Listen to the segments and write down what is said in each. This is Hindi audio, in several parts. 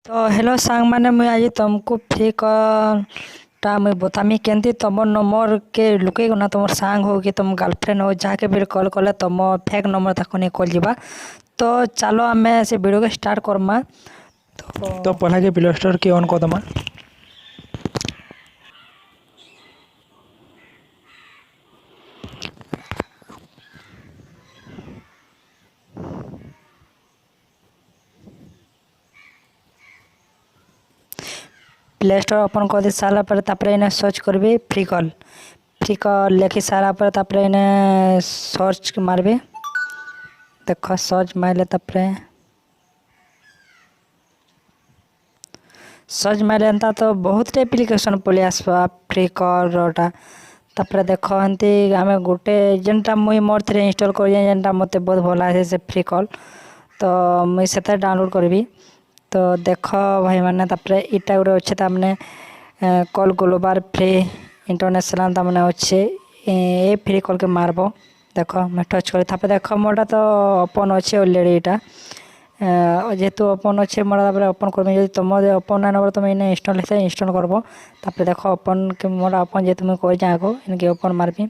तो हेलो सांग माने मुझे आज तुमको फ्री कॉल टा मुझे बतामी केंती तुम नंबर के लुके ना तुम सांग हो कि तुम गर्लफ्रेंड हो जाके भी कॉल कले तुम फेक नंबर तक नहीं कॉल जीवा। तो चलो आम से वीडियो के स्टार्ट करमा। तो पहला के प्ले स्टोर के ऑन कर दमा। प्ले स्टोर ओपन कर दी सारा पर तापर इन्हें सर्च करबे फ्री कॉल लिखी सारा पर तापर इन्हें सर्च मारबे। देख सर्च मारले सर्च मारे एंता तो बहुत एप्लिकेशन पलि आसवा फ्री कॉल रोटा। तापर देख एमती आम गोटे जेनटा मुई मोर थे इनस्टॉल कर जेनटा मत बहुत भल आसे से फ्री कॉल। तो मुई से डाउनलोड करी। तो देख भाई मैंने तापर इटा गोटे अच्छे तमने कॉल ग्लोबल फ्री इंटरनेशनल तमने अच्छे ए फ्री कॉल के मारब। देख मैं टच कर तापर देख मोटा तो ओपन अच्छे अलरेडी इटा जेहेतु ओपन अच्छे मोड़ा ओपन कर तुम ओपन ना नंबर तुम इन्हें इंस्टॉल करब। तापर देख ओपन के मोड़ा ओपन जेहतु मुझे कर जाको इनके ओपन मारबी।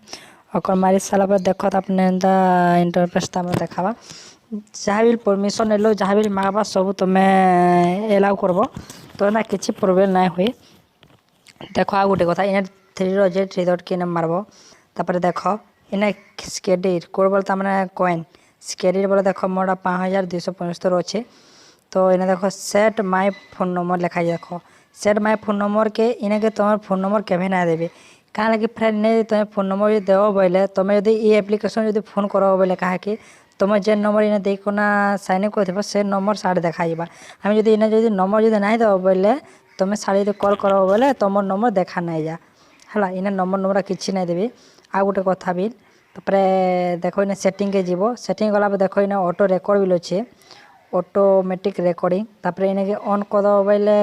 ओपन मारी सारा देख तापने एंता इंटरफेस तुम देखा जहाँ भी परमिशन नेलो जहाँ भी मांगबा सब तुम्हें एलाउ करब। तो ना किसी प्रोब्लेम ना हुए। देख आ गोटे कथा इन्हें थ्री डॉट के मारब। तापर देख इन्हें स्केडिर कोड बोलता मैंने कॉइन स्केडिर बोले देख मोड़ा 5275 अच्छे। तो इन्हें देख सेट माय फोन नंबर लिखा देख सेट माय फोन नंबर के इन्हें के तुम फोन नंबर केवे ना देवे क्या लगे फ्रेंड नहीं तुम फोन नंबर जो देव बोले तुम यदि ये एप्लिकेशन जो फोन कर बोले कहे तुम जे नंबर इन्हें देखना साइन अप कर से नंबर साढ़े देखा आम जो इन्हें जो नंबर जो ना देव बोले तुम साढ़े जो कल कर बोले तुम नंबर देखा नहीं जा है इन्हें नंबर किसी ना देवी। आ गोटे कथा भी तापर देख इन सेटिंग के जीव सेटिंग गला देख इन ऑटो रेकर्ड भी अच्छे ऑटोमेटिक रेकर्डिंग। तापर इन्हें ऑन कर बोले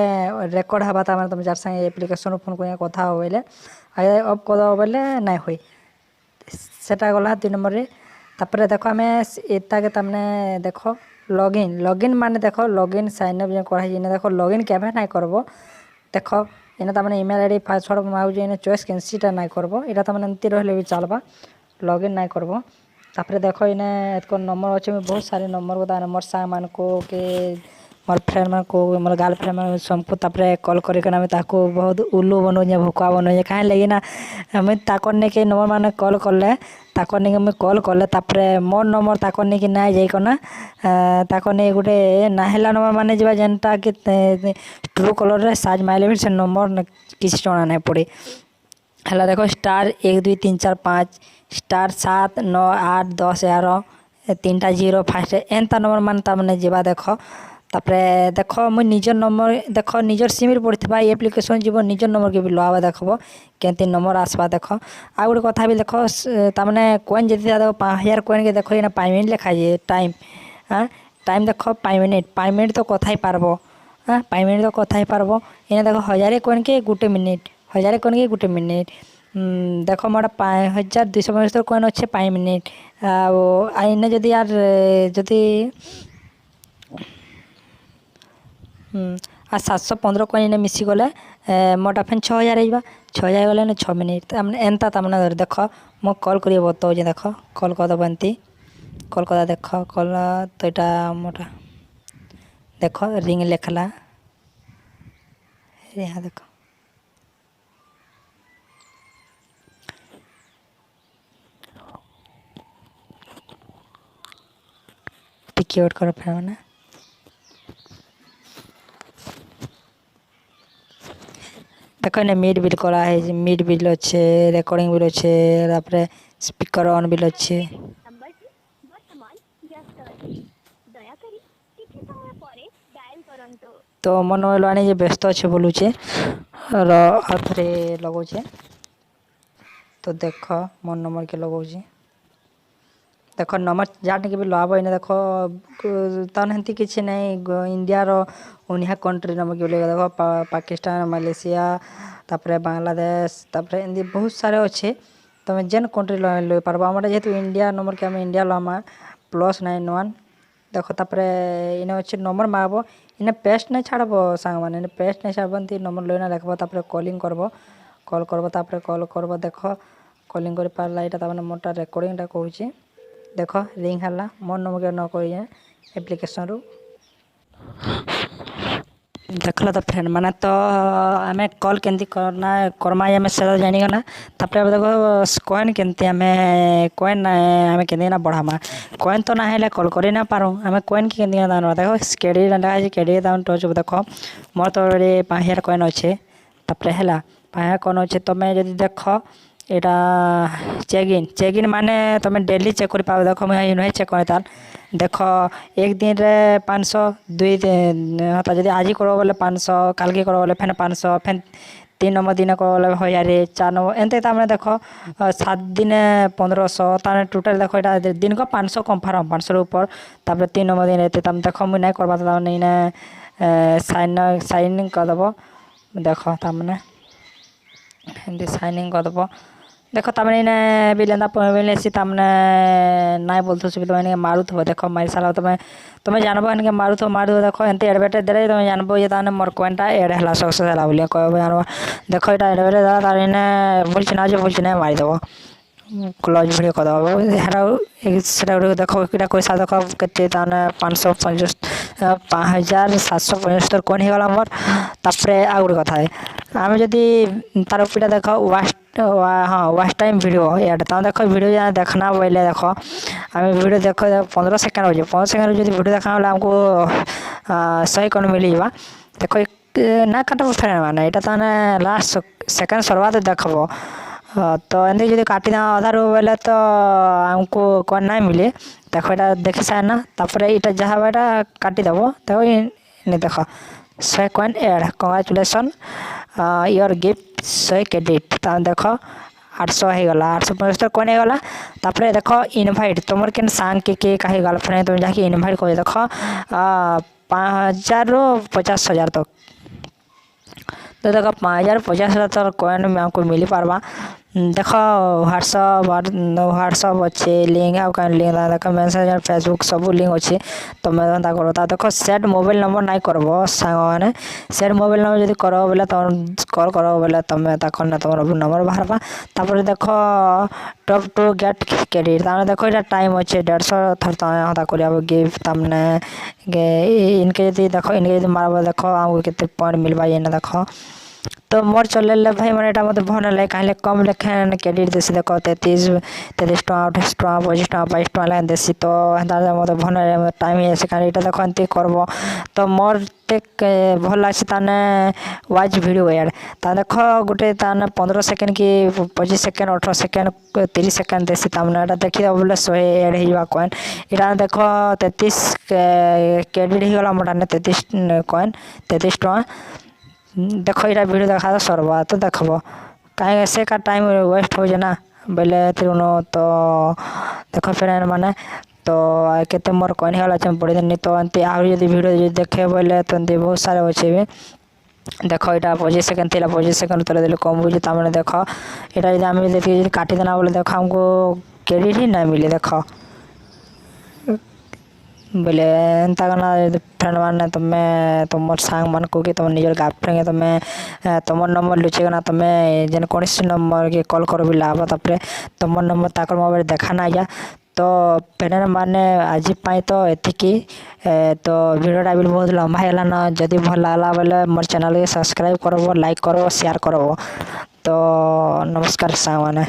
रेकर्ड हवा तमें तुम जार संगे एप्लिकेशन फोन कर कथा बोले अफ कर बोले ना हुई सेटा गला 2 नंबर। तापर देख आम एता के तमने देख लॉगिन माने देख लॉगिन साइन अप करा देख लॉगिन केवे ना करब। देख इन्हें तमें ईमेल आईडी पासवर्ड मांगे इन्हें चॉइस कैंसीटा ना करब यहाँ तमें एमती रही भी चलबा लॉगिन ना करब। तापर देख इन्हें एक नंबर अच्छे बहुत सारे नंबर बता मोर सांग मान को के मोर फ्रेंड मान को मोर गर्लफ्रेंड मान सबको तापर कॉल करके बहुत उल्लू बनौजे भुका बनौजे कहीं लगे ना मुझे ताकर नहीं के नंबर मान कॉल कले ताकर नहीं मुझे कॉल कले तापर मोर नंबर ताकर नहीं कि ना जाइकना ताकर नहीं गोटे नाहेला नंबर मान जा जेनटा कि ट्रू कलर साज मारे भी से नंबर किसी टना नहीं पड़े है। देख स्टार 1 2 3 4 5 स्टार 7 9 8 10 11 3टा 0 फास्ट एंता नंबर मान तमने जीवा देख। तापर देख मुझे निजर नंबर देख निजर सिम पड़ता ये एप्लिकेशन जीव निजर नंबर के भी लवा देखब केमती नंबर आसवा। देख आ गोटे कथा भी देख तमने कॉइन जी देख 5000 कॉइन के देख ये 5 मिनट लिखा है टाइम टाइम देख 5 मिनट तो कथा ही पारब 5 मिनट तो कथा ही पारब। इन्हें देख 1000 कॉइन के 1 मिनिट 1000 कॉइन के 1 मिनिट देख मोटा 5275 कॉइन अच्छे 5 मिनिट इन्हें जदि यार जदि 715 कॉइन इन्हें मिसीगले मोटा फिर 6000 हो 6000 गले 6 मिनिट एंता तमने देख मो कॉल कर बताओ देख कॉल कर दब एमती कॉल कर देख कॉल तो यहाँ मोटा देख रिंग लिखला यहाँ देख टिके वेट कर फिर मैंने देख इन्हें मिड बिल करा है मिड बिल अच्छे रेकर्डिंग बिल अच्छे तापर स्पीकर ऑन बिल अच्छे। तो मन लाणी व्यस्त अच्छे बोलूचे रे लगौचे। तो देख मोर नंबर के लगौचे देख नंबर जहाँ भी लव इन देख तहती किसी ना इंडिया उनिया कंट्री नंबर के देख पाकिस्तान मलेशिया तापर बांग्लादेश तापर एमती बहुत सारे अच्छे तुम जेन कंट्री लो पार्ब आम जेहतु इंडिया नंबर के आम इंडिया लमा +91 देख तापर इने अच्छे नंबर मागब इने पेस्ट नहीं छाड़ब सांग मैंने इने पेस्ट नहीं छाड़ब नंबर लईना लिखब तापर कॉलिंग करब कॉल करब तापर कॉल करब देख कॉलिंग कर पारला एटा तार मोटा रेकर्डिंगटा कहूँ देख रिंग हला मोर नंबर के न करें एप्लिकेशन रू देखल तो फ्रेंड माने तो आम कॉल केमती करना करमा आम से जानीगला तापर देख कॉइन केमती आम कॉइन आम के बढ़ामा कॉइन तो ना हेल्ले कॉल कर ना पारूँ आम कॉइन के दाम देख क्रेडिट क्रेडिट दाम टच देख मोर तो 5000 कॉइन अच्छे तापर है 5000 कॉइन अच्छे तुम्हें जब देख यहाँ चेक इन माने तुम डेली चेक कर पाओ देख मुझे नुहे चेक कर तार देख एक दिन रे 500 दुई दिन जब आज करो बोले 500 काल के करो बोले फिर 500 फिर 3 नंबर दिन करो बोले 1000 4 नंबर एमती तमें देख 7 दिन 1500 तार टोटाल देख यहाँ दिन को 500 कन्फर्म 500 ऊपर तापर 3 नंबर दिन एते तम देख मुझे नहीं करवा तमें साइन करदेव देख तमें एमती साइनिंग करदेव देख तमें इने भी लेंदा मिलेसी तमें नाई बोलते तुम मारुव देख मारी सारा तुम्हें जानब इनके मारुव देख एमती एडभर्टाइज दे तुम जानब ये ताने मोर कॉइनटा एड है सक्सेस है बोली कह जानब देख यहाँ एडभर्टाइज देला तार इने भूल चिन्ह मारिदेव क्लोज भिडियो करदेव देख यहाँ पैसा देख के 5775 कौन होगा मोर तापर आ गोटे कथा है आम जदि तार उपीटा देख हाँ वाच टाइम भिडियो यार तुम देख भिडियो देखना बोले देख आम भिडियो देख 15 सेकेंड हो 15 सेकेंड जब भिडियो देखा बोले आमको 100 कौन मिल जावा देख ना काटब फ्रेंड माने यहाँ ताने लास्ट सेकेंड सरवा देखब तो एमती जो काटी अधारू बोले तो आमको कौन ना मिले देख यहाँ देखी सारना तापर यहाँ जहाँ यहाँ काटिदेव देख देख 100 coin add congratulation your gift 100 credit देख 800 होगला 875 कौन होगला तापर देख इनभाइट तुम के सांग के कहीं गर्लफ्रेंड तुम जाके इनभाइट कर देख 5000 रू 50,000 तक तो देख 5000 50,000 तक कॉइन आमको मिल पार्बा देख व्हाट्सअप अच्छे लिंक आउ कहीं लिंक देख मेसेंजर फेसबुक सब लिंक अच्छे तुम कर देख सेट मोबाइल नंबर नहीं करब सांग मैंने सेट मोबाइल नंबर जब कर बोले तुम कॉल कर बोले तुम तुम नंबर बाहर तापर देख टॉप टू गेट क्रेडिट देख यहाँ टाइम अच्छे 150 थर कर गिफ्ट तमने इनके जब देख इनके जब मारब देख आमको केते पॉइंट मिलवा ये देख तो मोर चल भाई मैंने यहाँ मत भल लगे कहीं कम लेखे क्रेडिट देसी देख 33 टका 28 टका 25 टका 22 टका लेकिन देसी तो मत भल टाइम ही कहीं यहाँ देख एमती करब तो मोर भल लगे ताने वाच भिडियो यार देख गोटे ताने 15 सेकेंड कि 25 सेकेंड 18 सेकेंड 30 सेकेंड देसी तमें यहाँ देखीद बोले 100 एड हो कॉइन यहाँ देख 33 क्रेडिट होगा मोटा 33 कॉइन 33 टका देख यहाँ भिडियो देखा सरवा तो देखब कहीं से का टाइम वेस्ट हो जाना बोले तिरुनो तो देख फ्रेंड माने तो केते मोर कॉइन होगा बड़ी दिन तो एमती आज भिडियो देखे बोले तो बहुत सारे अच्छे भी देख यहाँ 25 सेकेंड थी 25 सेकेंड तले दिल कम बुझे तमें देख यहाँ जब आम देखिए काटिदेना बोले देख हमको क्रेडिट ही ना मिले देख बोले एंता करना फ्रेंड माने तुम्हें तुम सांग मान को कि तुम निजर गर्लफ्रेंड तुम्हें तुम नंबर लुचेगा तुम्हें जेन कौन नंबर के कॉल कर भी लाभ तापर तुम नंबर तक मोबाइल देखा ना जा तो फ्रेंड माने आज तो एतिकी तो भिडियोटा भी बहुत लंबा है ना जदि भल लगा बोले मोर चैनल के सब्सक्राइब करब लाइक करब शेयर करब तो नमस्कार सांग माने।